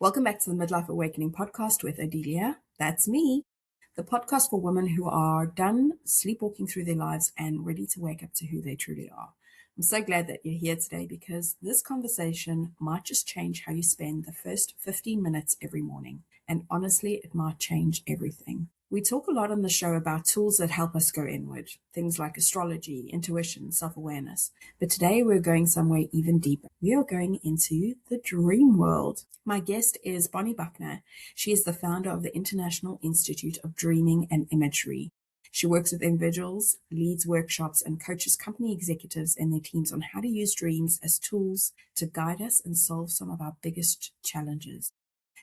Welcome back to the Midlife Awakening podcast with Adelia. That's me, the podcast for women who are done sleepwalking through their lives and ready to wake up to who they truly are. I'm so glad that you're here today because this conversation might just change how you spend the first 15 minutes every morning. And honestly, it might change everything. We talk a lot on the show about tools that help us go inward, things like astrology, intuition, self-awareness. But today we're going somewhere even deeper. We are going into the dream world. My guest is Bonnie Buckner. She is the founder of the International Institute of Dreaming and Imagery. She works with individuals, leads workshops, and coaches company executives and their teams on how to use dreams as tools to guide us and solve some of our biggest challenges.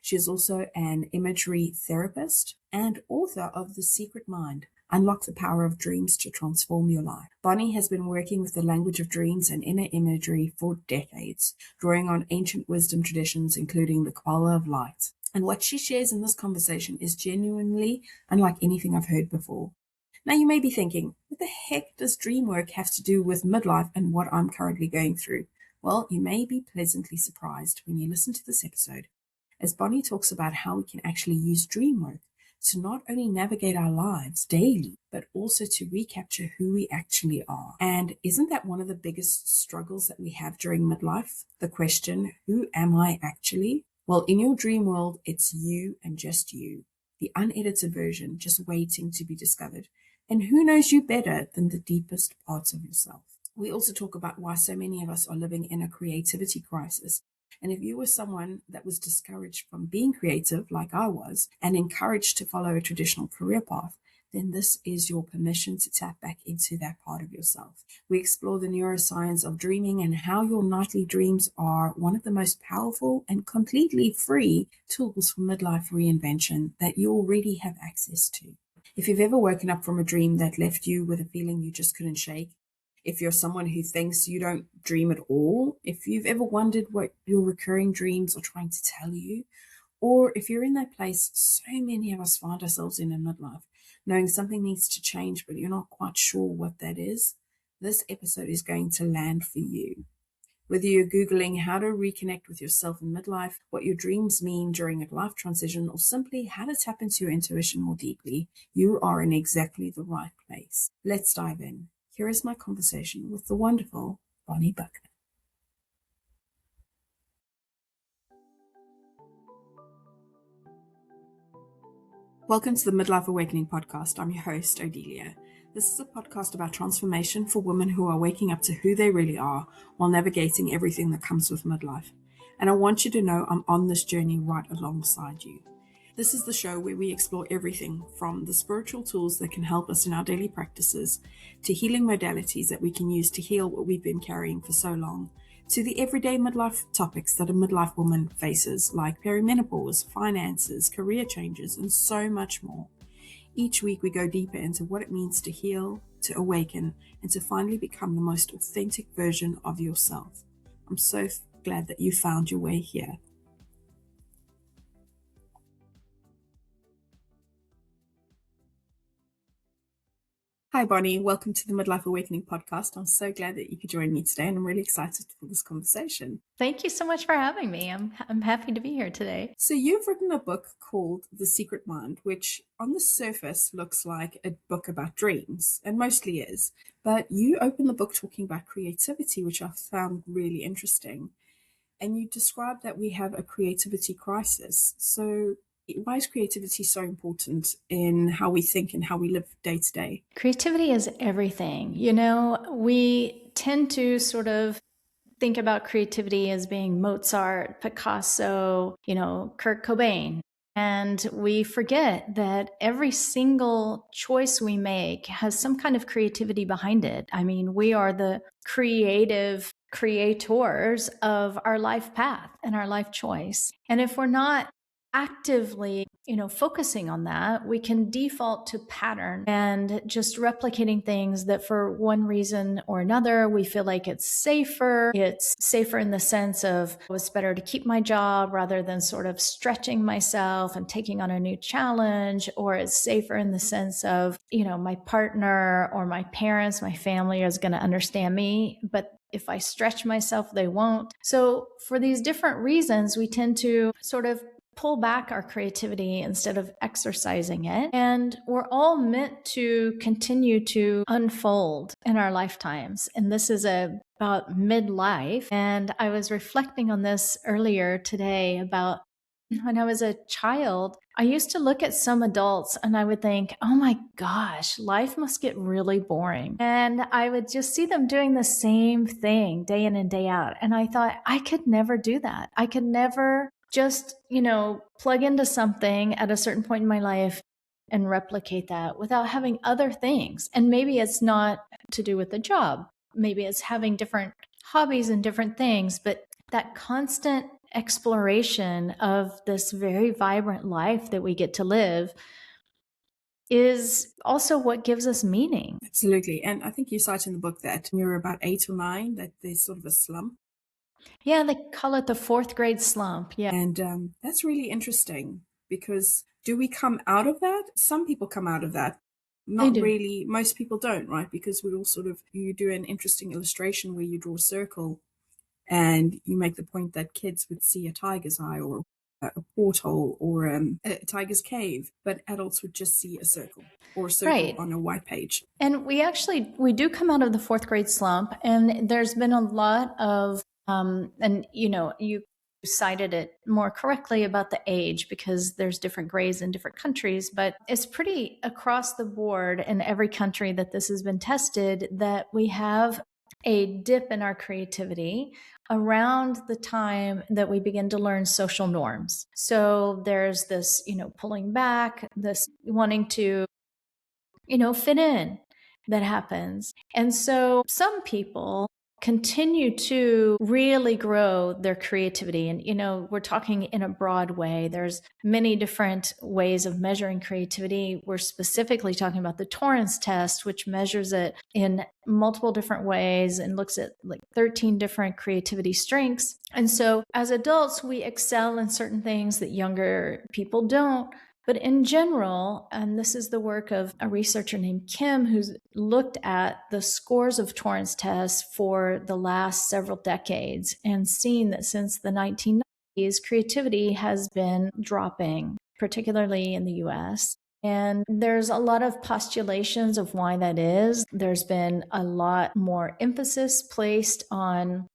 She is also an imagery therapist and author of The Secret Mind, Unlock the Power of Dreams to Transform Your Life. Bonnie has been working with the language of dreams and inner imagery for decades, drawing on ancient wisdom traditions, including the Kabbalah of Light. And what she shares in this conversation is genuinely unlike anything I've heard before. Now you may be thinking, what the heck does dream work have to do with midlife and what I'm currently going through? Well, you may be pleasantly surprised when you listen to this episode, as Bonnie talks about how we can actually use dream work to not only navigate our lives daily, but also to recapture who we actually are. And isn't that one of the biggest struggles that we have during midlife? The question, who am I actually? Well, in your dream world, it's you and just you, the unedited version just waiting to be discovered. And who knows you better than the deepest parts of yourself? We also talk about why so many of us are living in a creativity crisis. And if you were someone that was discouraged from being creative, like I was, and encouraged to follow a traditional career path, then this is your permission to tap back into that part of yourself. We explore the neuroscience of dreaming and how your nightly dreams are one of the most powerful and completely free tools for midlife reinvention that you already have access to. If you've ever woken up from a dream that left you with a feeling you just couldn't shake, if you're someone who thinks you don't dream at all, if you've ever wondered what your recurring dreams are trying to tell you, or if you're in that place so many of us find ourselves in midlife, knowing something needs to change, but you're not quite sure what that is, this episode is going to land for you. Whether you're Googling how to reconnect with yourself in midlife, what your dreams mean during a life transition, or simply how to tap into your intuition more deeply, you are in exactly the right place. Let's dive in. Here is my conversation with the wonderful Bonnie Buckner. Welcome to the Midlife Awakening podcast. I'm your host, Adelia. This is a podcast about transformation for women who are waking up to who they really are while navigating everything that comes with midlife. And I want you to know I'm on this journey right alongside you. This is the show where we explore everything from the spiritual tools that can help us in our daily practices to healing modalities that we can use to heal what we've been carrying for so long, to the everyday midlife topics that a midlife woman faces, like perimenopause, finances, career changes, and so much more. Each week we go deeper into what it means to heal, to awaken, and to finally become the most authentic version of yourself. I'm so glad that you found your way here. Hi, Bonnie. Welcome to the Midlife Awakening podcast. I'm so glad that you could join me today, and I'm really excited for this conversation. Thank you so much for having me. I'm happy to be here today. So you've written a book called The Secret Mind, which on the surface looks like a book about dreams, and mostly is. But you open the book talking about creativity, which I found really interesting. And you describe that we have a creativity crisis. So why is creativity so important in how we think and how we live day to day? Creativity is everything. We tend to sort of think about creativity as being Mozart, Picasso, Kurt Cobain. And we forget that every single choice we make has some kind of creativity behind it. I mean, we are the creative creators of our life path and our life choice. And if we're not actively, focusing on that, we can default to pattern and just replicating things that for one reason or another, we feel like it's safer. It's safer in the sense of it's better to keep my job rather than sort of stretching myself and taking on a new challenge, or it's safer in the sense of, my partner or my parents, my family is going to understand me. But If I stretch myself, they won't. So for these different reasons, we tend to sort of pull back our creativity instead of exercising it. And we're all meant to continue to unfold in our lifetimes. And this is about midlife. And I was reflecting on this earlier today about when I was a child, I used to look at some adults and I would think, oh my gosh, life must get really boring. And I would just see them doing the same thing day in and day out. And I thought, I could never do that. I could never just, plug into something at a certain point in my life and replicate that without having other things. And maybe it's not to do with the job. Maybe it's having different hobbies and different things, but that constant exploration of this very vibrant life that we get to live is also what gives us meaning. Absolutely. And I think you cite in the book that when you're about 8 or 9, that there's sort of a slump. Yeah, they call it the 4th grade slump. Yeah. And that's really interesting, because do we come out of that? Some people come out of that. Not really. Most people don't, right? Because we all you do an interesting illustration where you draw a circle and you make the point that kids would see a tiger's eye or a porthole or a tiger's cave, but adults would just see a circle or a circle on a white page. And we do come out of the 4th grade slump, and there's been a lot of, and you cited it more correctly about the age, because there's different grades in different countries, but it's pretty across the board in every country that this has been tested, that we have a dip in our creativity around the time that we begin to learn social norms. So there's this, pulling back, this wanting to, fit in that happens. And so some people continue to really grow their creativity. And, we're talking in a broad way. There's many different ways of measuring creativity. We're specifically talking about the Torrance test, which measures it in multiple different ways and looks at like 13 different creativity strengths. And so as adults, we excel in certain things that younger people don't. But in general, and this is the work of a researcher named Kim, who's looked at the scores of Torrance tests for the last several decades and seen that since the 1990s, creativity has been dropping, particularly in the US. And there's a lot of postulations of why that is. There's been a lot more emphasis placed on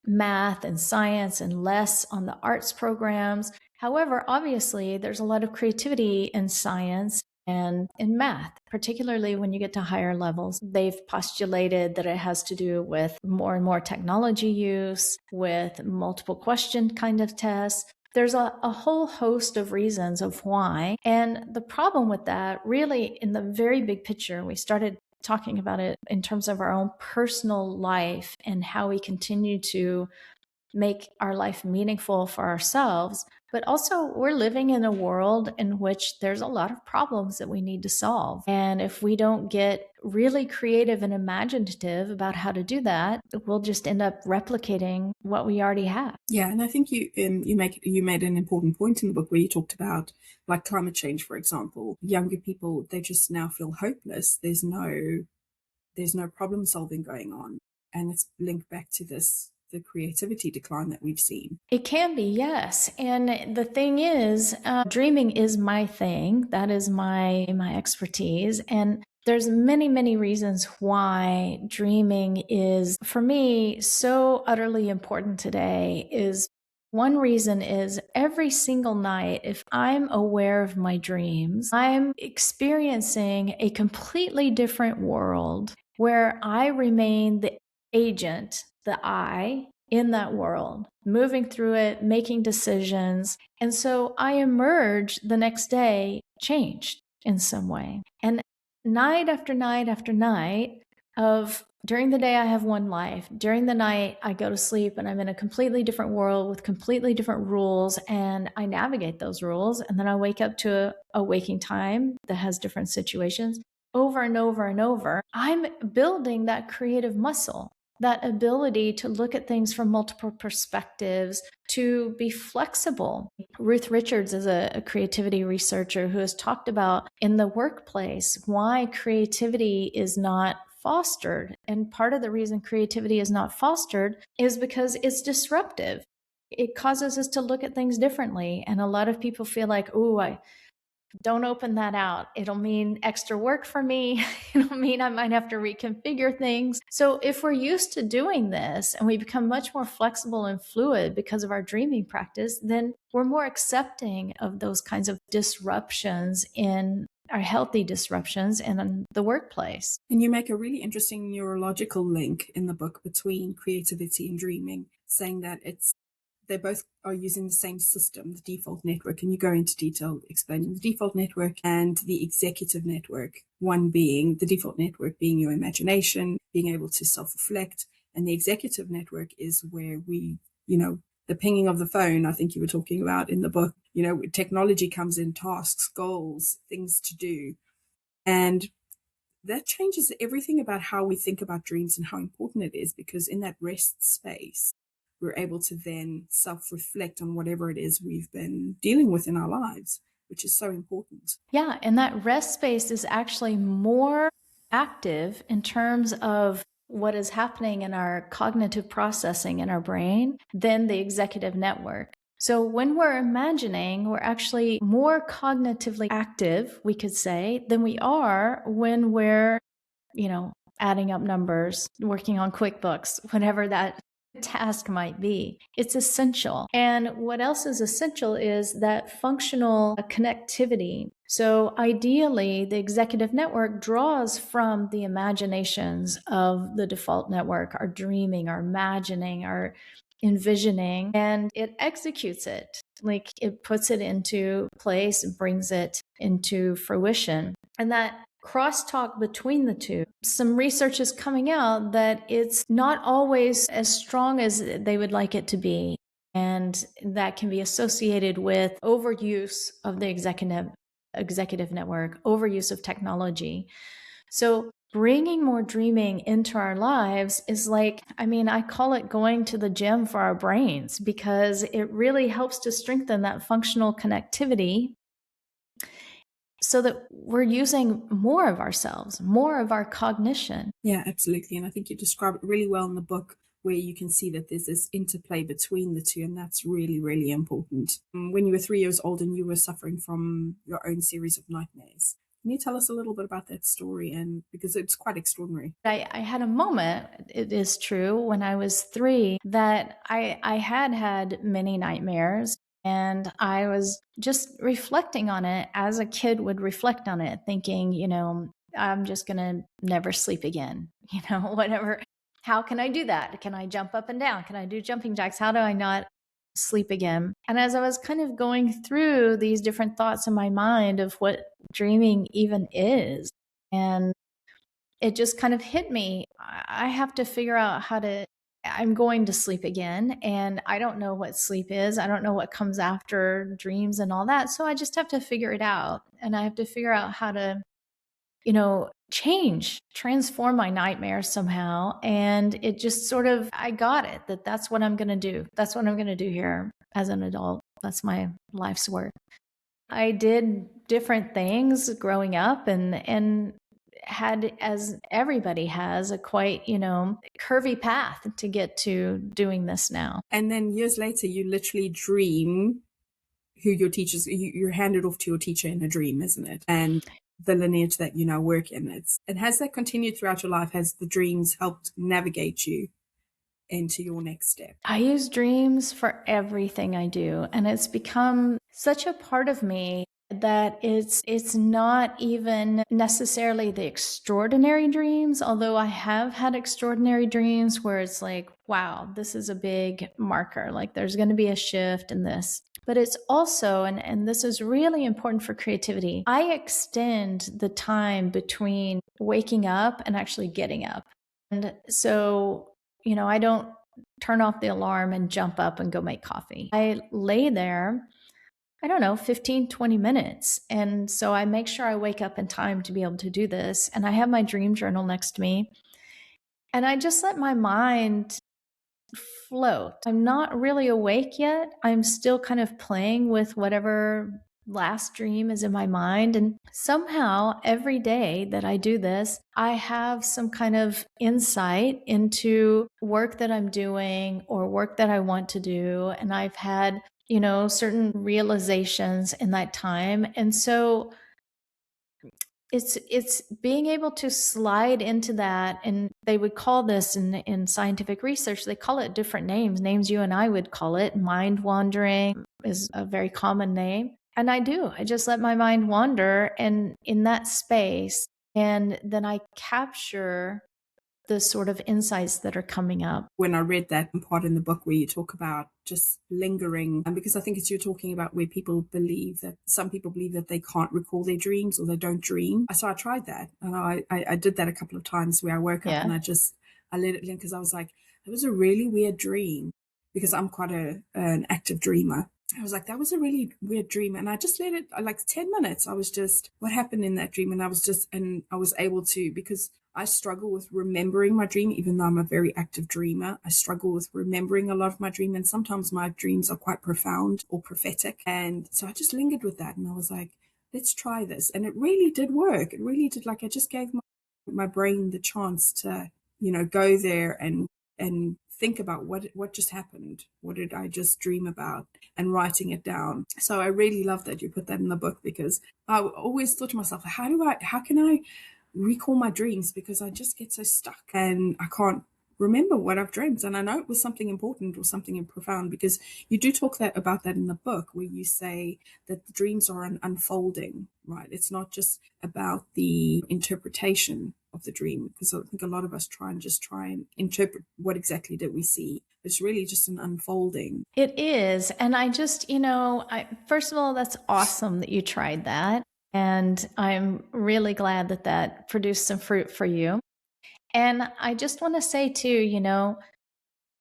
math and science and less on the arts programs. However, obviously, there's a lot of creativity in science and in math, particularly when you get to higher levels. They've postulated that it has to do with more and more technology use, with multiple question kind of tests. There's a whole host of reasons of why. And the problem with that, really, in the very big picture, we started talking about it in terms of our own personal life and how we continue to make our life meaningful for ourselves. But also, we're living in a world in which there's a lot of problems that we need to solve. And if we don't get really creative and imaginative about how to do that, we'll just end up replicating what we already have. Yeah, and I think you made an important point in the book where you talked about, like, climate change, for example. Younger people, they just now feel hopeless. There's no problem solving going on, and it's linked back to the creativity decline that we've seen. It can be, yes. And the thing is, dreaming is my thing. That is my expertise. And there's many, many reasons why dreaming is, for me, so utterly important today. Is one reason is every single night, if I'm aware of my dreams, I'm experiencing a completely different world where I remain the agent, the I, in that world, moving through it, making decisions. And so I emerge the next day changed in some way. And night after night after night of during the day, I have one life. During the night, I go to sleep and I'm in a completely different world with completely different rules, and I navigate those rules. And then I wake up to a waking time that has different situations over and over and over. I'm building that creative muscle, that ability to look at things from multiple perspectives, to be flexible. Ruth Richards is a creativity researcher who has talked about in the workplace why creativity is not fostered. And part of the reason creativity is not fostered is because it's disruptive. It causes us to look at things differently. And a lot of people feel like, oh, I don't open that out. It'll mean extra work for me. It'll mean I might have to reconfigure things. So if we're used to doing this and we become much more flexible and fluid because of our dreaming practice, then we're more accepting of those kinds of disruptions in our healthy disruptions in the workplace. And you make a really interesting neurological link in the book between creativity and dreaming, saying that they both are using the same system, the default network. And you go into detail explaining the default network and the executive network, one being the default network being your imagination, being able to self-reflect. And the executive network is where we, the pinging of the phone, I think you were talking about in the book, technology comes in, tasks, goals, things to do. And that changes everything about how we think about dreams and how important it is, because in that rest space, we're able to then self-reflect on whatever it is we've been dealing with in our lives, which is so important. Yeah, and that rest space is actually more active in terms of what is happening in our cognitive processing in our brain than the executive network. So when we're imagining, we're actually more cognitively active, we could say, than we are when we're, adding up numbers, working on QuickBooks, whatever that task might be. It's essential. And what else is essential is that functional connectivity. So ideally, the executive network draws from the imaginations of the default network, our dreaming, our imagining, our envisioning, and it executes it. Like it puts it into place, brings it into fruition. And that crosstalk between the two. Some research is coming out that it's not always as strong as they would like it to be. And that can be associated with overuse of the executive network, overuse of technology. So bringing more dreaming into our lives is like, I call it going to the gym for our brains, because it really helps to strengthen that functional connectivity so that we're using more of ourselves, more of our cognition. Yeah, absolutely. And I think you describe it really well in the book, where you can see that there's this interplay between the two. And that's really, really important. When you were 3 years old and you were suffering from your own series of nightmares, can you tell us a little bit about that story? And because it's quite extraordinary. I had a moment, it is true, when I was 3 that I had many nightmares. And I was just reflecting on it as a kid would reflect on it, thinking, I'm just going to never sleep again, whatever. How can I do that? Can I jump up and down? Can I do jumping jacks? How do I not sleep again? And as I was kind of going through these different thoughts in my mind of what dreaming even is, and it just kind of hit me, I have to figure out I'm going to sleep again, and I don't know what sleep is. I don't know what comes after dreams and all that. So I just have to figure it out. And I have to figure out how to, transform my nightmares somehow. And it just sort of, I got it that's what I'm going to do. That's what I'm going to do here as an adult. That's my life's work. I did different things growing up and had, as everybody has, a quite, curvy path to get to doing this now. And then years later, you literally dream who your teachers, you're handed off to your teacher in a dream, isn't it? And the lineage that you now work in, and has that continued throughout your life? Has the dreams helped navigate you into your next step? I use dreams for everything I do, and it's become such a part of me that it's not even necessarily the extraordinary dreams, although I have had extraordinary dreams where it's like, wow, this is a big marker, like there's going to be a shift in this. But it's also, and this is really important for creativity, I extend the time between waking up and actually getting up. And so, I don't turn off the alarm and jump up and go make coffee. I lay there, 15, 20 minutes. And so I make sure I wake up in time to be able to do this. And I have my dream journal next to me. And I just let my mind float. I'm not really awake yet. I'm still kind of playing with whatever last dream is in my mind. And somehow every day that I do this, I have some kind of insight into work that I'm doing or work that I want to do. And I've had, certain realizations in that time. And so it's being able to slide into that, and they would call this in scientific research, they call it different names you and I would call it. Mind wandering is a very common name. And I just let my mind wander and in that space, and then I capture the sort of insights that are coming up. When I read that part in the book where you talk about just lingering, and because I think you're talking about where some people believe that they can't recall their dreams or they don't dream. So I tried that, and I did that a couple of times where I woke up and I let it in, because I was like, it was a really weird dream, because I'm quite an active dreamer. I was like, that was a really weird dream. And I just let it, like 10 minutes. I was just, what happened in that dream? And I was able to, because I struggle with remembering my dream, even though I'm a very active dreamer. I struggle with remembering a lot of my dream. And sometimes my dreams are quite profound or prophetic. And so I just lingered with that. And I was like, let's try this. And it really did work. It really did. Like, I just gave my brain the chance to, go there and think about what just happened. What did I just dream about? And writing it down. So I really love that you put that in the book, because I always thought to myself, how can I recall my dreams? Because I just get so stuck and I can't remember what I've dreamed. And I know it was something important or something profound, because you do talk about that in the book, where you say that the dreams are an unfolding, right? It's not just about the interpretation of the dream, because I think a lot of us try and interpret what exactly did we see. It's really just an unfolding. It is. And I just, first of all, that's awesome that you tried that. And I'm really glad that produced some fruit for you. And I just want to say too,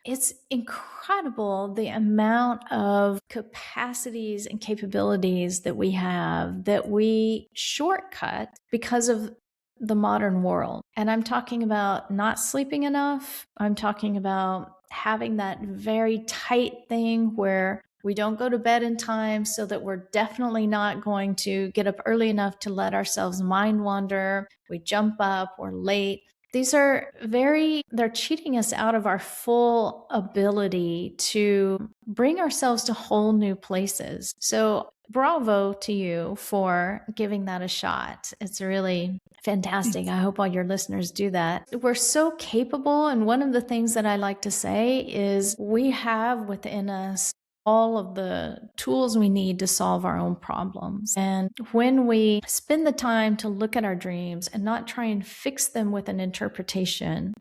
it's incredible the amount of capacities and capabilities that we have that we shortcut because of the modern world. And I'm talking about not sleeping enough. I'm talking about having that very tight thing where we don't go to bed in time, so that we're definitely not going to get up early enough to let ourselves mind wander. We jump up, we're late. These are they're cheating us out of our full ability to bring ourselves to whole new places. So bravo to you for giving that a shot. It's really fantastic. I hope all your listeners do that. We're so capable. And one of the things that I like to say is we have within us all of the tools we need to solve our own problems. And when we spend the time to look at our dreams and not try and fix them with an interpretation,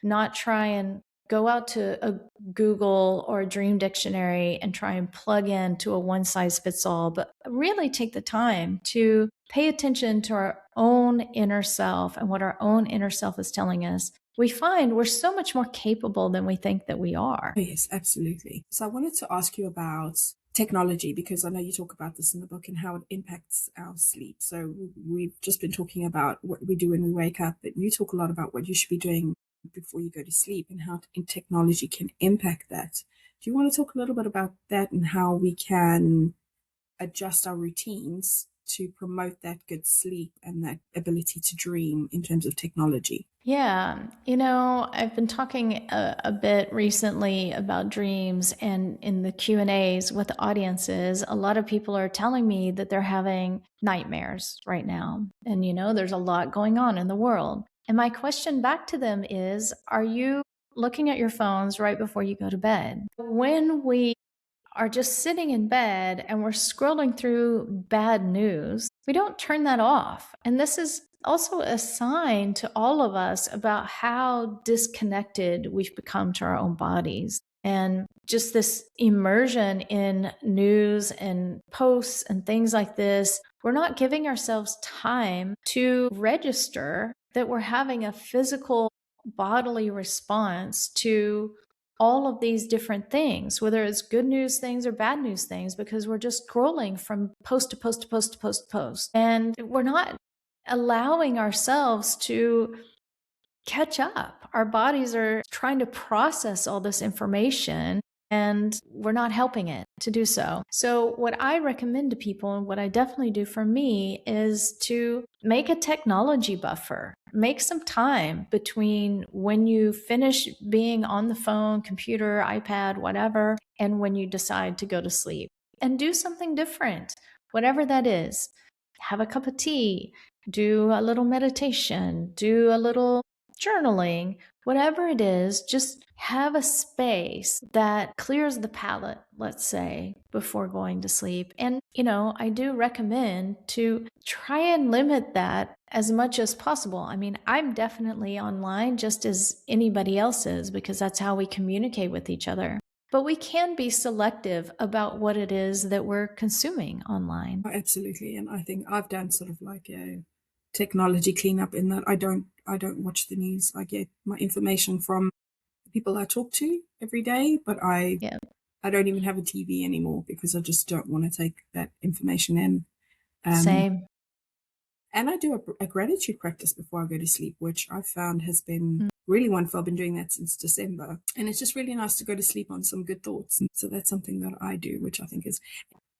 not try and go out to a Google or a dream dictionary and try and plug into a one size fits all, but really take the time to pay attention to our own inner self and what our own inner self is telling us, we find we're so much more capable than we think that we are. Yes, absolutely. So I wanted to ask you about technology, because I know you talk about this in the book and how it impacts our sleep. So we've just been talking about what we do when we wake up, but you talk a lot about what you should be doing before you go to sleep and how technology can impact that. Do you want to talk a little bit about that and how we can adjust our routines to promote that good sleep and that ability to dream in terms of technology? Yeah. I've been talking a bit recently about dreams, and in the Q&As with the audiences, a lot of people are telling me that they're having nightmares right now. And, there's a lot going on in the world. And my question back to them is, are you looking at your phones right before you go to bed? When we are just sitting in bed and we're scrolling through bad news, we don't turn that off. And this is also a sign to all of us about how disconnected we've become to our own bodies. And just this immersion in news and posts and things like this, we're not giving ourselves time to register that we're having a physical bodily response to all of these different things, whether it's good news things or bad news things, because we're just scrolling from post to post to post to post to post. And we're not allowing ourselves to catch up. Our bodies are trying to process all this information, and we're not helping it. to do so. So what I recommend to people, and what I definitely do for me, is to make a technology buffer. Make some time between when you finish being on the phone, computer, iPad, whatever, and when you decide to go to sleep. And do something different, whatever that is. Have a cup of tea, do a little meditation, do a little journaling, whatever it is, just have a space that clears the palate, let's say, before going to sleep. And, I do recommend to try and limit that as much as possible. I mean, I'm definitely online just as anybody else is, because that's how we communicate with each other. But we can be selective about what it is that we're consuming online. Absolutely. And I think I've done sort of like a technology cleanup in that I don't watch the news. I get my information from the people I talk to every day, but I don't even have a TV anymore because I just don't want to take that information in. Same. And I do a gratitude practice before I go to sleep, which I've found has been really wonderful. I've been doing that since December. And it's just really nice to go to sleep on some good thoughts. So that's something that I do, which I think is...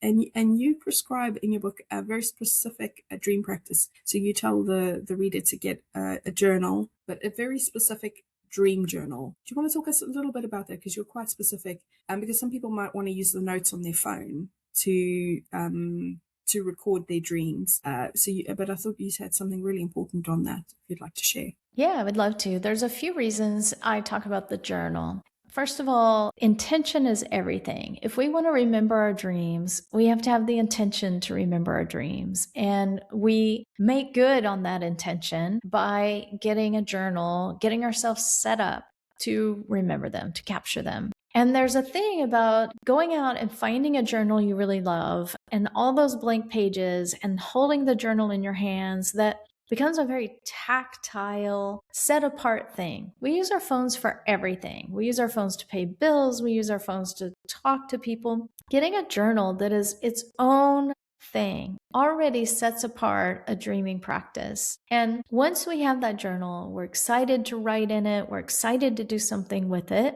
And you prescribe in your book a very specific dream practice. So you tell the reader to get a journal, but a very specific dream journal. Do you want to talk us a little bit about that? Because you're quite specific. Because some people might want to use the notes on their phone to record their dreams. But I thought you had something really important on that if you'd like to share. Yeah, I would love to. There's a few reasons I talk about the journal. First of all, intention is everything. If we want to remember our dreams, we have to have the intention to remember our dreams. And we make good on that intention by getting a journal, getting ourselves set up to remember them, to capture them. And there's a thing about going out and finding a journal you really love and all those blank pages and holding the journal in your hands that becomes a very tactile, set apart thing. We use our phones for everything. We use our phones to pay bills. We use our phones to talk to people. Getting a journal that is its own thing already sets apart a dreaming practice. And once we have that journal, we're excited to write in it. We're excited to do something with it.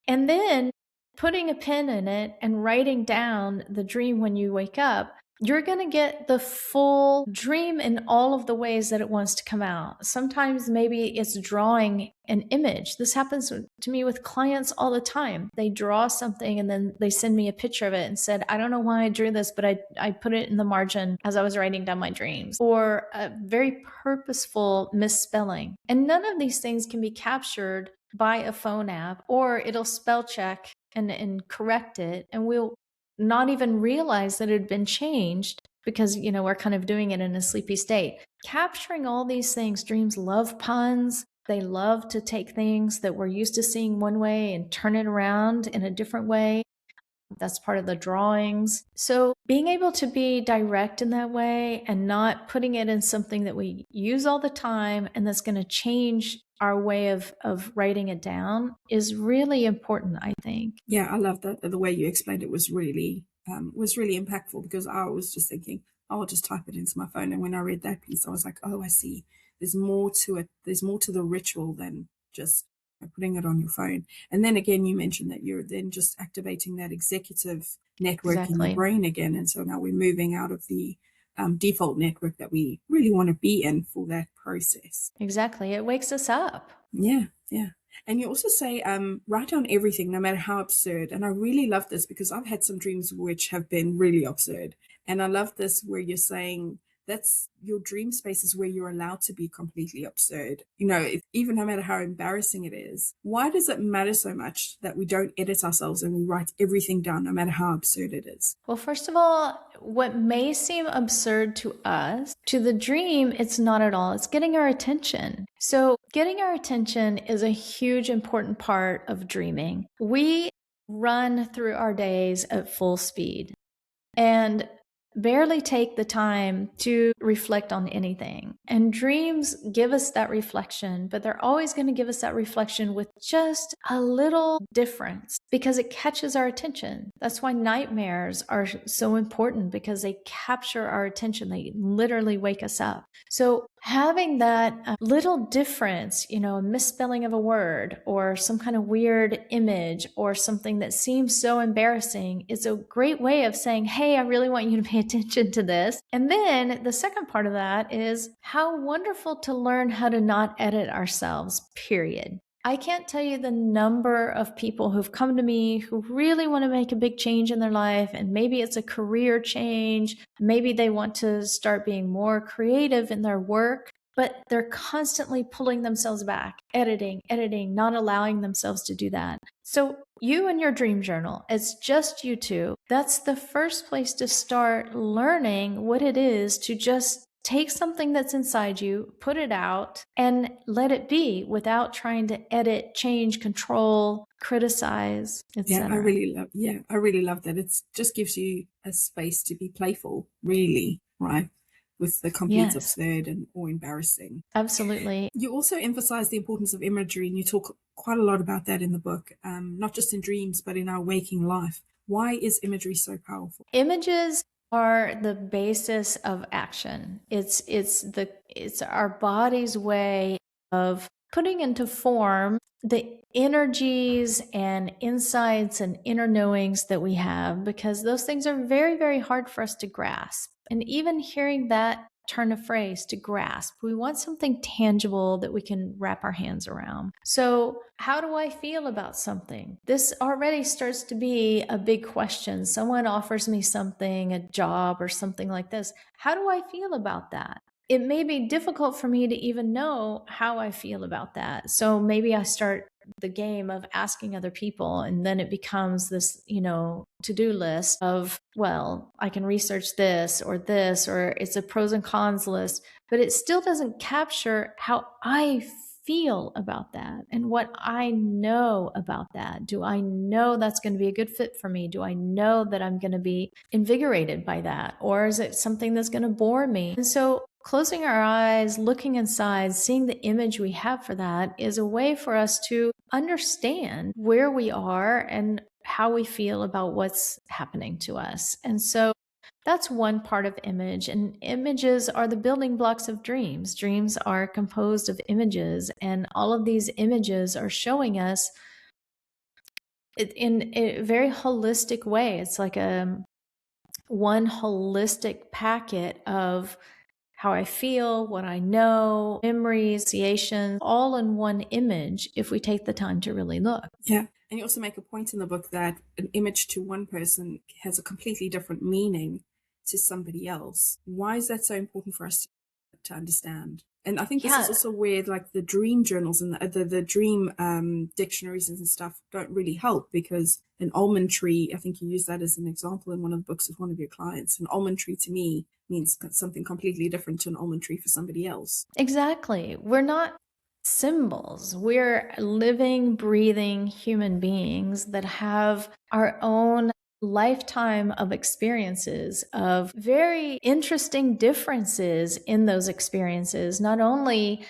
And then putting a pen in it and writing down the dream when you wake up, you're going to get the full dream in all of the ways that it wants to come out. Sometimes maybe it's drawing an image. This happens to me with clients all the time. They draw something and then they send me a picture of it and said, I don't know why I drew this, but I put it in the margin as I was writing down my dreams. Or a very purposeful misspelling. And none of these things can be captured by a phone app, or it'll spell check and correct it. And we'll not even realize that it had been changed because, we're kind of doing it in a sleepy state. Capturing all these things, dreams love puns. They love to take things that we're used to seeing one way and turn it around in a different way. That's part of the drawings. So being able to be direct in that way and not putting it in something that we use all the time and that's going to change our way of writing it down is really important, I think. Yeah, I love that. The way you explained it was really impactful, because I was just thinking, oh, I'll just type it into my phone. And when I read that piece, I was like, oh, I see. There's more to it. There's more to the ritual than just putting it on your phone. And then again, you mentioned that you're then just activating that executive network in your brain again. And so now we're moving out of the default network that we really want to be in for that process. Exactly. It wakes us up. Yeah. And you also say, write down everything, no matter how absurd. And I really love this because I've had some dreams which have been really absurd. And I love this where you're saying that's your dream space is where you're allowed to be completely absurd. Even no matter how embarrassing it is. Why does it matter so much that we don't edit ourselves and we write everything down, no matter how absurd it is? Well, first of all, what may seem absurd to us, to the dream, it's not at all. It's getting our attention. So getting our attention is a huge, important part of dreaming. We run through our days at full speed and barely take the time to reflect on anything. And dreams give us that reflection, but they're always going to give us that reflection with just a little difference because it catches our attention. That's why nightmares are so important, because they capture our attention. They literally wake us up. So having that little difference, a misspelling of a word or some kind of weird image or something that seems so embarrassing is a great way of saying, hey, I really want you to pay attention to this. And then the second part of that is how wonderful to learn how to not edit ourselves, period. I can't tell you the number of people who've come to me who really want to make a big change in their life. And maybe it's a career change. Maybe they want to start being more creative in their work, but they're constantly pulling themselves back, editing, not allowing themselves to do that. So you and your dream journal, it's just you two. That's the first place to start learning what it is to just take something that's inside you, put it out, and let it be without trying to edit, change, control, criticize, etc. I really love that. It just gives you a space to be playful, really, right? With the complete absurd or embarrassing. Absolutely. You also emphasize the importance of imagery, and you talk quite a lot about that in the book, not just in dreams, but in our waking life. Why is imagery so powerful? Images are the basis of action. It's our body's way of putting into form the energies and insights and inner knowings that we have, because those things are very, very hard for us to grasp. And even hearing that turn of phrase, to grasp, we want something tangible that we can wrap our hands around. So how do I feel about something? This already starts to be a big question. Someone offers me something, a job or something like this. How do I feel about that? It may be difficult for me to even know how I feel about that. So maybe I start the game of asking other people, and then it becomes this, to-do list of, well, I can research this, or it's a pros and cons list, but it still doesn't capture how I feel about that and what I know about that. Do I know that's going to be a good fit for me? Do I know that I'm going to be invigorated by that? Or is it something that's going to bore me? And so closing our eyes, looking inside, seeing the image we have for that is a way for us to understand where we are and how we feel about what's happening to us. And so that's one part of image. And images are the building blocks of dreams. Dreams are composed of images, and all of these images are showing us in a very holistic way. It's like one holistic packet of how I feel, what I know, memories, associations, all in one image if we take the time to really look. Yeah. And you also make a point in the book that an image to one person has a completely different meaning to somebody else. Why is that so important for us to understand? And I think this is also where like the dream journals and the dream dictionaries and stuff don't really help, because an almond tree, I think you use that as an example in one of the books with one of your clients. An almond tree to me means something completely different to an almond tree for somebody else. Exactly. We're not symbols. We're living, breathing human beings that have our own lifetime of experiences, of very interesting differences in those experiences. Not only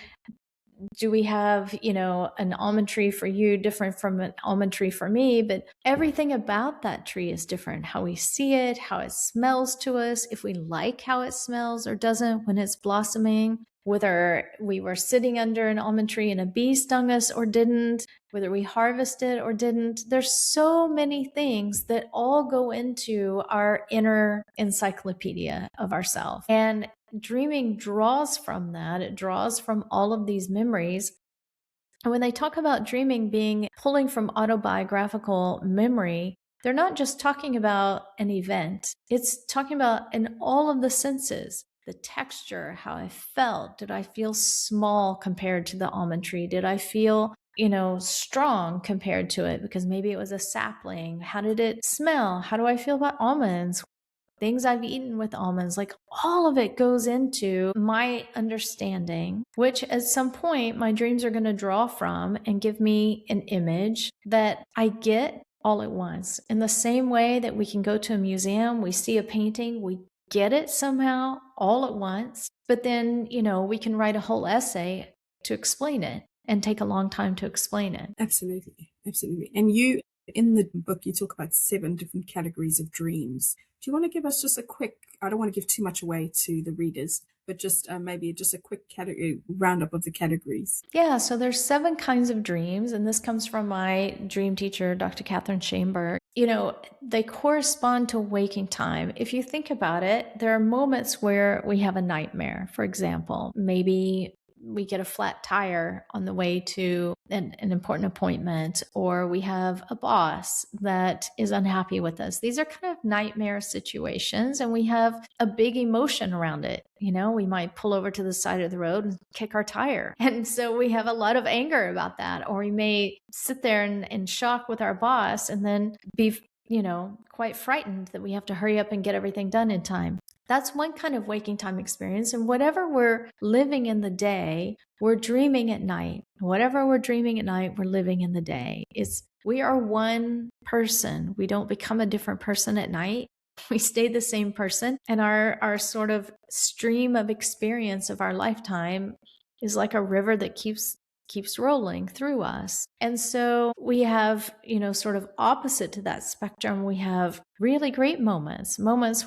do we have, an almond tree for you different from an almond tree for me, but everything about that tree is different. How we see it, how it smells to us, if we like how it smells or doesn't when it's blossoming, whether we were sitting under an almond tree and a bee stung us or didn't, whether we harvested or didn't. There's so many things that all go into our inner encyclopedia of ourselves. And dreaming draws from that. It draws from all of these memories. And when they talk about dreaming being pulling from autobiographical memory, they're not just talking about an event. It's talking about in all of the senses, the texture, how I felt. Did I feel small compared to the almond tree? Did I feel strong compared to it because maybe it was a sapling? How did it smell? How do I feel about almonds? Things I've eaten with almonds, like all of it goes into my understanding, which at some point my dreams are going to draw from and give me an image that I get all at once. In the same way that we can go to a museum, we see a painting, we get it somehow all at once, but then, we can write a whole essay to explain it and take a long time to explain it. Absolutely. Absolutely. And you, in the book, you talk about 7 different categories of dreams. Do you want to give us just a quick, I don't want to give too much away to the readers, but just maybe just a quick category roundup of the categories. Yeah, so there's 7 kinds of dreams, and this comes from my dream teacher, Dr. Catherine Chamber. They correspond to waking time. If you think about it, there are moments where we have a nightmare. For example, maybe we get a flat tire on the way to an important appointment, or we have a boss that is unhappy with us. These are kind of nightmare situations, and we have a big emotion around it. We might pull over to the side of the road and kick our tire. And so we have a lot of anger about that. Or we may sit there in shock with our boss and then be, quite frightened that we have to hurry up and get everything done in time. That's one kind of waking time experience. And whatever we're living in the day, we're dreaming at night. Whatever we're dreaming at night, we're living in the day. We are one person. We don't become a different person at night. We stay the same person. And our sort of stream of experience of our lifetime is like a river that keeps rolling through us. And so we have, sort of opposite to that spectrum, we have really great moments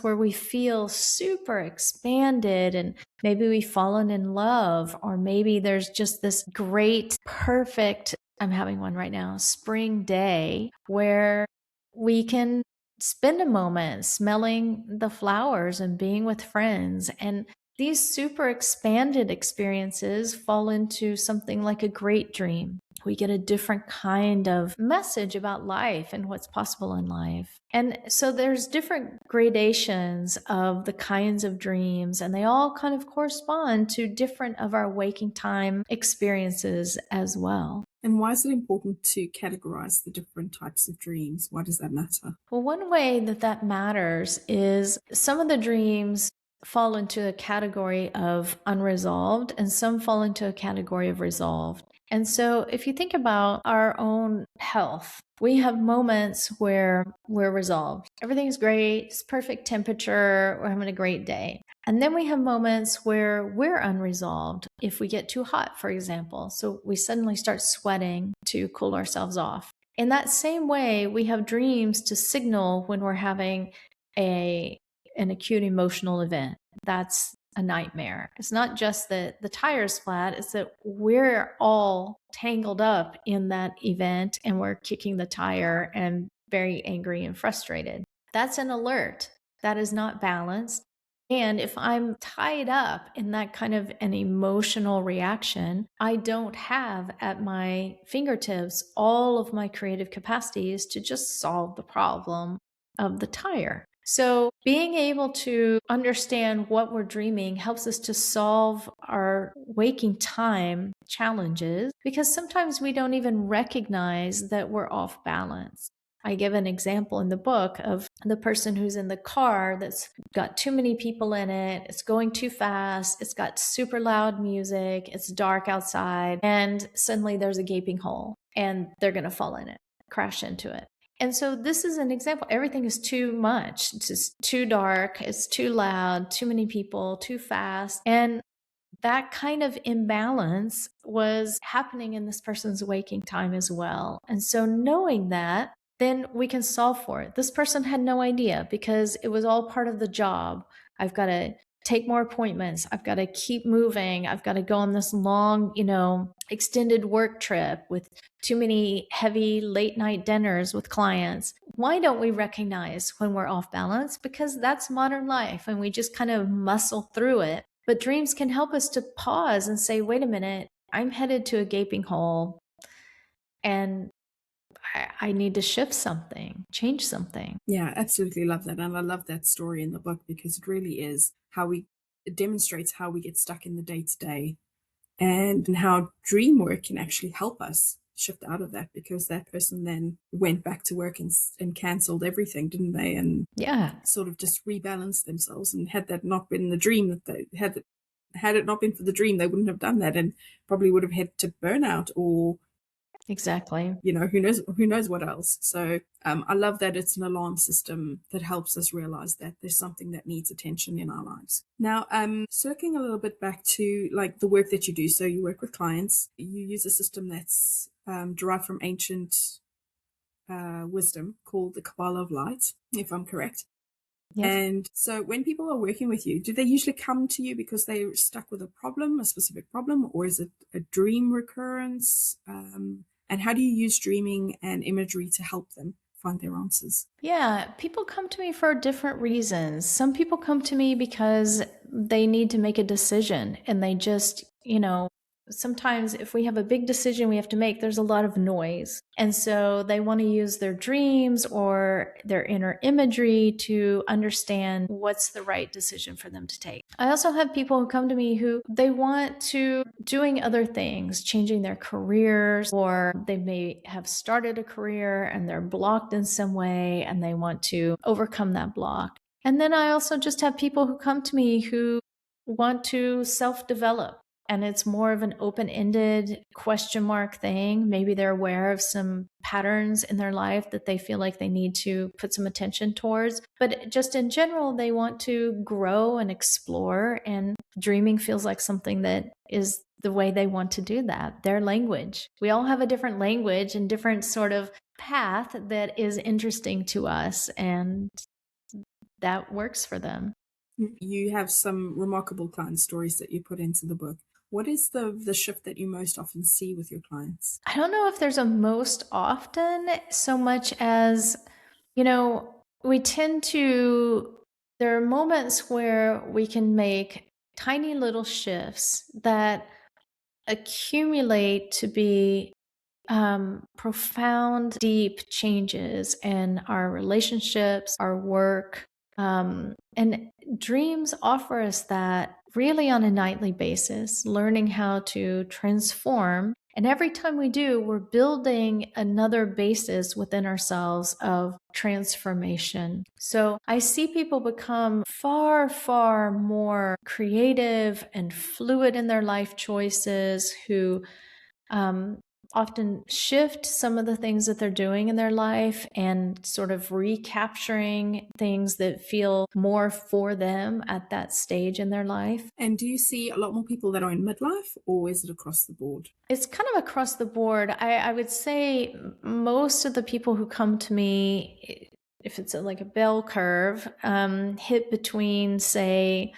where we feel super expanded, and maybe we've fallen in love, or maybe there's just this great, perfect, I'm having one right now, spring day where we can spend a moment smelling the flowers and being with friends. And these super expanded experiences fall into something like a great dream. We get a different kind of message about life and what's possible in life. And so there's different gradations of the kinds of dreams, and they all kind of correspond to different of our waking time experiences as well. And why is it important to categorize the different types of dreams? Why does that matter? Well, one way that matters is some of the dreams fall into a category of unresolved, and some fall into a category of resolved. And so if you think about our own health, we have moments where we're resolved. Everything's great, it's perfect temperature, we're having a great day. And then we have moments where we're unresolved. If we get too hot, for example, so we suddenly start sweating to cool ourselves off. In that same way, we have dreams to signal when we're having an acute emotional event. That's a nightmare. It's not just that the tire's flat, it's that we're all tangled up in that event and we're kicking the tire and very angry and frustrated. That's an alert. That is not balanced. And if I'm tied up in that kind of an emotional reaction, I don't have at my fingertips all of my creative capacities to just solve the problem of the tire. So being able to understand what we're dreaming helps us to solve our waking time challenges, because sometimes we don't even recognize that we're off balance. I give an example in the book of the person who's in the car that's got too many people in it. It's going too fast. It's got super loud music. It's dark outside. And suddenly there's a gaping hole and they're going to fall in it, crash into it. And so this is an example. Everything is too much. It's just too dark. It's too loud, too many people, too fast. And that kind of imbalance was happening in this person's waking time as well. And so knowing that, then we can solve for it. This person had no idea because it was all part of the job. I've got to take more appointments. I've got to keep moving. I've got to go on this long, extended work trip with too many heavy late night dinners with clients. Why don't we recognize when we're off balance? Because that's modern life and we just kind of muscle through it. But dreams can help us to pause and say, wait a minute, I'm headed to a gaping hole and I need to shift something, change something. Yeah, absolutely love that. And I love that story in the book because it really is it demonstrates how we get stuck in the day to day and how dream work can actually help us shift out of that, because that person then went back to work and canceled everything, didn't they? And sort of just rebalanced themselves. And had that not been the dream that they had it not been for the dream, they wouldn't have done that and probably would have had to burnout or exactly, who knows what else. So I love that it's an alarm system that helps us realize that there's something that needs attention in our lives. Now, circling a little bit back to like the work that you do. So you work with clients, you use a system that's derived from ancient wisdom called the Kabbalah of Light, if I'm correct. Yes. And so when people are working with you, do they usually come to you because they're stuck with a problem, a specific problem, or is it a dream recurrence? And how do you use dreaming and imagery to help them find their answers? Yeah, people come to me for different reasons. Some people come to me because they need to make a decision and they just, sometimes if we have a big decision we have to make, there's a lot of noise. And so they want to use their dreams or their inner imagery to understand what's the right decision for them to take. I also have people who come to me who they want to doing other things, changing their careers, or they may have started a career and they're blocked in some way and they want to overcome that block. And then I also just have people who come to me who want to self-develop. And it's more of an open-ended question mark thing. Maybe they're aware of some patterns in their life that they feel like they need to put some attention towards. But just in general, they want to grow and explore. And dreaming feels like something that is the way they want to do that, their language. We all have a different language and different sort of path that is interesting to us. And that works for them. You have some remarkable client stories that you put into the book. What is the shift that you most often see with your clients? I don't know if there's a most often so much as, we tend to, there are moments where we can make tiny little shifts that accumulate to be profound, deep changes in our relationships, our work. And dreams offer us that really on a nightly basis, learning how to transform. And every time we do, we're building another basis within ourselves of transformation. So I see people become far, far more creative and fluid in their life choices, who often shift some of the things that they're doing in their life and sort of recapturing things that feel more for them at that stage in their life. And do you see a lot more people that are in midlife, or is it across the board? It's kind of across the board. I would say most of the people who come to me, if it's like a bell curve, hit between, say,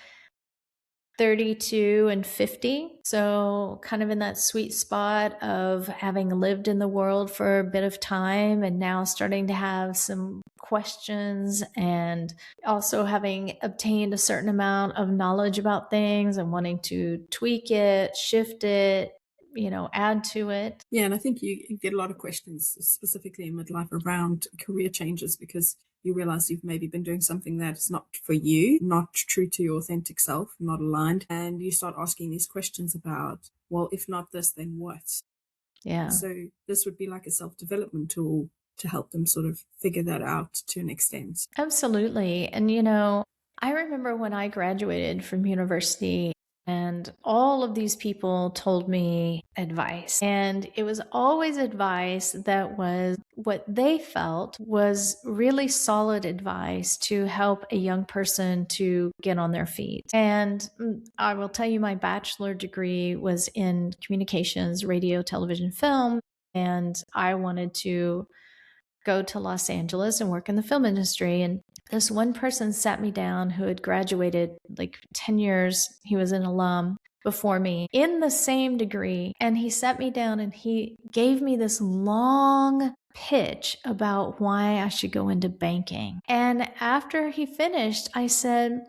32 and 50. So kind of in that sweet spot of having lived in the world for a bit of time and now starting to have some questions, and also having obtained a certain amount of knowledge about things and wanting to tweak it, shift it, add to it. Yeah, and I think you get a lot of questions, specifically in midlife, around career changes because you realize you've maybe been doing something that is not for you, not true to your authentic self, not aligned. And you start asking these questions about, well, if not this, then what? Yeah. So this would be like a self-development tool to help them sort of figure that out to an extent. Absolutely. And, I remember when I graduated from university and all of these people told me advice. And it was always advice that was what they felt was really solid advice to help a young person to get on their feet. And I will tell you, my bachelor degree was in communications, radio, television, film. And I wanted to go to Los Angeles and work in the film industry. And this one person sat me down who had graduated like 10 years. He was an alum before me in the same degree. And he sat me down and he gave me this long pitch about why I should go into banking. And after he finished, I said,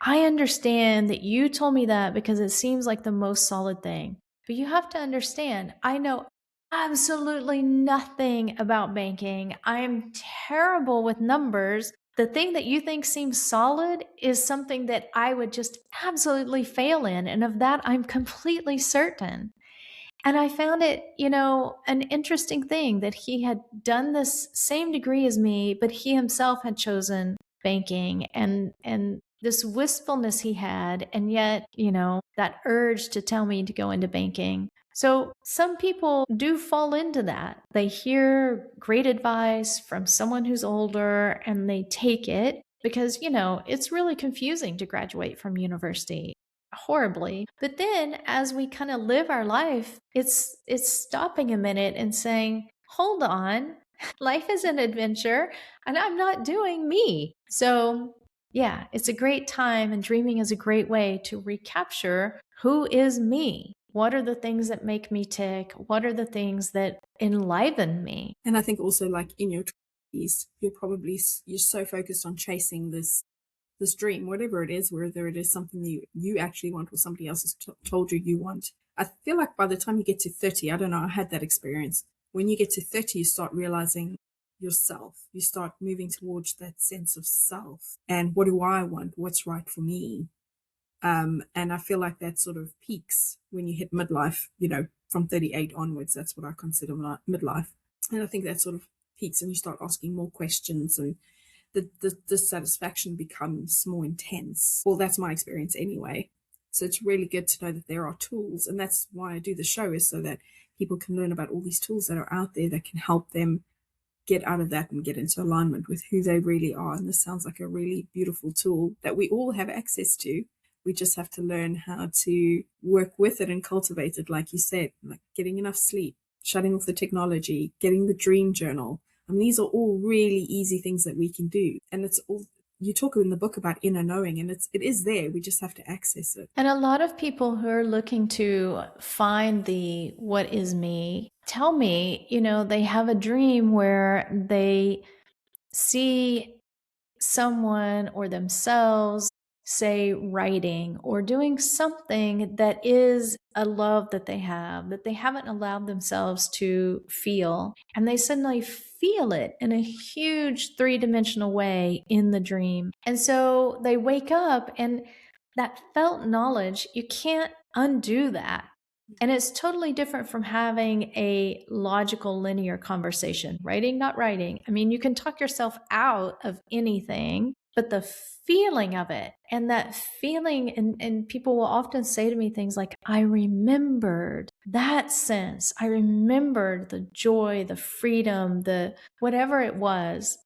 I understand that you told me that because it seems like the most solid thing. But you have to understand, I know absolutely nothing about banking. I am terrible with numbers. The thing that you think seems solid is something that I would just absolutely fail in. And of that, I'm completely certain. And I found it, an interesting thing that he had done this same degree as me, but he himself had chosen banking, and this wistfulness he had, and yet, that urge to tell me to go into banking. So some people do fall into that. They hear great advice from someone who's older and they take it because, it's really confusing to graduate from university, horribly. But then as we kind of live our life, it's stopping a minute and saying, hold on, life is an adventure and I'm not doing me. So Yeah, it's a great time, and dreaming is a great way to recapture who is me. What are the things that make me tick? What are the things that enliven me? And I think also, like, in your 20s, you're so focused on chasing this dream, whatever it is, whether it is something that you actually want or somebody else has told you you want. I feel like by the time you get to 30, I don't know, I had that experience. When you get to 30, you start realizing yourself. You start moving towards that sense of self. And what do I want? What's right for me? And I feel like that sort of peaks when you hit midlife, from 38 onwards. That's what I consider midlife. And I think that sort of peaks and you start asking more questions, and the dissatisfaction becomes more intense. Well, that's my experience anyway. So it's really good to know that there are tools. And that's why I do the show, is so that people can learn about all these tools that are out there that can help them get out of that and get into alignment with who they really are. And this sounds like a really beautiful tool that we all have access to. We just have to learn how to work with it and cultivate it, like you said, like getting enough sleep, shutting off the technology, getting the dream journal. I mean, these are all really easy things that we can do. And it's all, you talk in the book about inner knowing, and it is there. We just have to access it. And a lot of people who are looking to find the what is me tell me, they have a dream where they see someone or themselves, say, writing or doing something that is a love that they haven't allowed themselves to feel. And they suddenly feel it in a huge 3-dimensional way in the dream. And so they wake up, and that felt knowledge, you can't undo that. And it's totally different from having a logical, linear conversation, writing, not writing. I mean, you can talk yourself out of anything, but the feeling of it, and that feeling, and people will often say to me things like, I remembered that sense. I remembered the joy, the freedom, the whatever it was.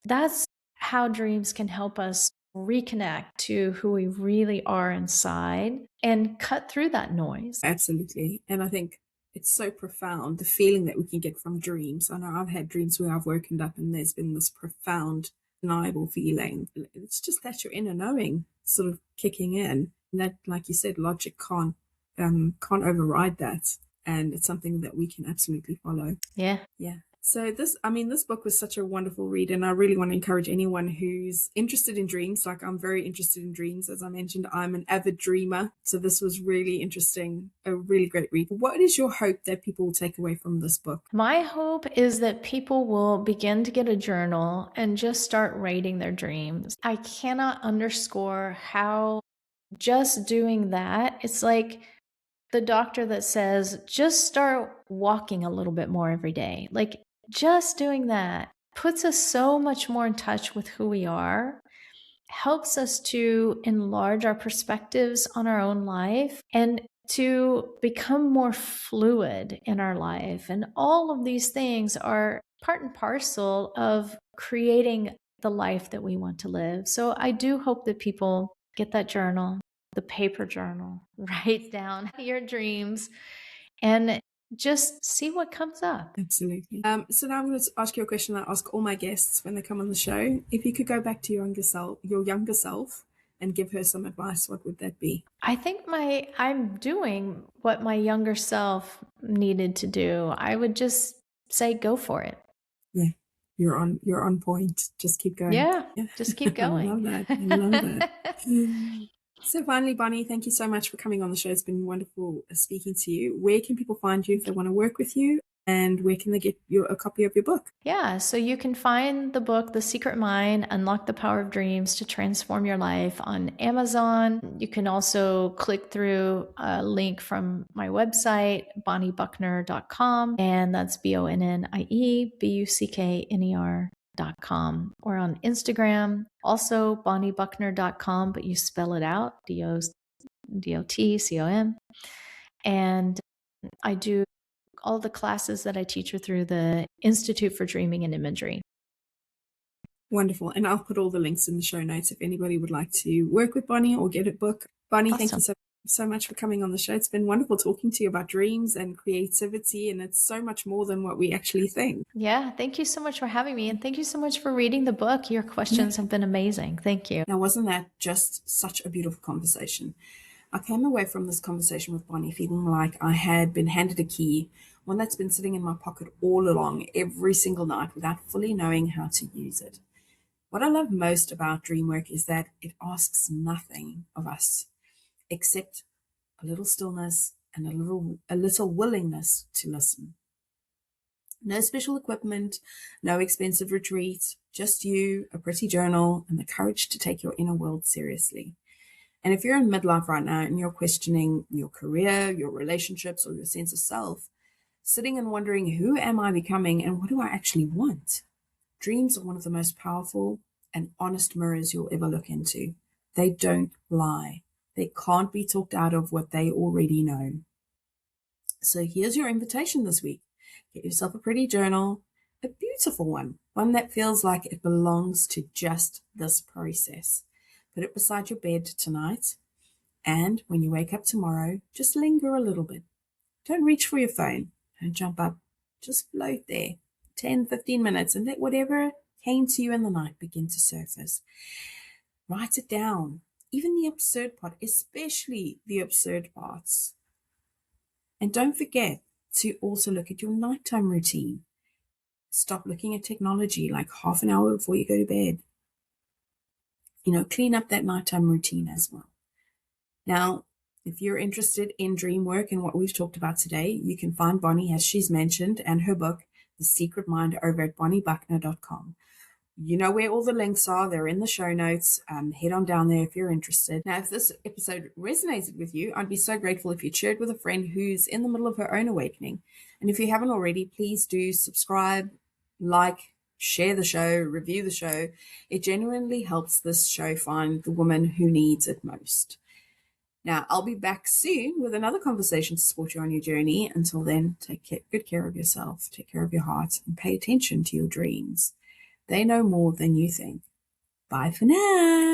That's how dreams can help us reconnect to who we really are inside and cut through that noise. Absolutely. And I think it's so profound, the feeling that we can get from dreams. I know I've had dreams where I've woken up and there's been this profound, undeniable feeling. It's just that your inner knowing sort of kicking in. And that, like you said, logic can't override that. And it's something that we can absolutely follow. Yeah. Yeah. So this book was such a wonderful read, and I really want to encourage anyone who's interested in dreams. Like, I'm very interested in dreams. As I mentioned, I'm an avid dreamer. So this was really interesting, a really great read. What is your hope that people will take away from this book? My hope is that people will begin to get a journal and just start writing their dreams. I cannot underscore how just doing that, it's like the doctor that says, just start walking a little bit more every day. Like, just doing that puts us so much more in touch with who we are, helps us to enlarge our perspectives on our own life, and to become more fluid in our life. And all of these things are part and parcel of creating the life that we want to live. So I do hope that people get that journal, the paper journal, write down your dreams, and just see what comes up. Absolutely. So now I'm going to ask you a question I ask all my guests when they come on the show. If you could go back to your younger self and give her some advice, what would that be? I think I'm doing what my younger self needed to do. I would just say, go for it. Yeah. You're on point. Just keep going. Yeah. Just keep going. I love that. I love that. So finally, Bonnie, thank you so much for coming on the show. It's been wonderful speaking to you. Where can people find you if they want to work with you? And where can they get a copy of your book? Yeah, so you can find the book, The Secret Mind, Unlock the Power of Dreams to Transform Your Life, on Amazon. You can also click through a link from my website, bonniebuckner.com, and that's BonnieBuckner.com, or on Instagram, also bonniebuckner.com, but you spell it out, DOTCOM. And I do all the classes that I teach are through the Institute for Dreaming and Imagery. Wonderful. And I'll put all the links in the show notes if anybody would like to work with Bonnie or get a book. Bonnie, awesome. Thank you so much so much for coming on the show. It's been wonderful talking to you about dreams and creativity, and it's so much more than what we actually think. Yeah, thank you so much for having me. And thank you so much for reading the book. Your questions have been amazing. Thank you. Now, wasn't that just such a beautiful conversation? I came away from this conversation with Bonnie feeling like I had been handed a key, one that's been sitting in my pocket all along, every single night, without fully knowing how to use it. What I love most about dream work is that it asks nothing of us except a little stillness and a little willingness to listen. No special equipment, no expensive retreat, just you, a pretty journal, and the courage to take your inner world seriously. And if you're in midlife right now and you're questioning your career, your relationships, or your sense of self, sitting and wondering, who am I becoming and what do I actually want? Dreams are one of the most powerful and honest mirrors you'll ever look into. They don't lie. They can't be talked out of what they already know. So here's your invitation this week. Get yourself a pretty journal, a beautiful one that feels like it belongs to just this process. Put it beside your bed tonight, and when you wake up tomorrow, just linger a little bit. Don't reach for your phone. Don't jump up. Just float there 10, 15 minutes and let whatever came to you in the night begin to surface. Write it down, even the absurd part, especially the absurd parts. And don't forget to also look at your nighttime routine. Stop looking at technology like half an hour before you go to bed. Clean up that nighttime routine as well. Now, if you're interested in dream work and what we've talked about today, you can find Bonnie, as she's mentioned, and her book, The Secret Mind, over at bonniebuckner.com. You know where all the links are. They're in the show notes. Head on down there if you're interested. Now, if this episode resonated with you, I'd be so grateful if you'd share it with a friend who's in the middle of her own awakening. And if you haven't already, please do subscribe, like, share the show, review the show. It genuinely helps this show find the woman who needs it most. Now, I'll be back soon with another conversation to support you on your journey. Until then, take good care of yourself, take care of your heart, and pay attention to your dreams. They know more than you think. Bye for now.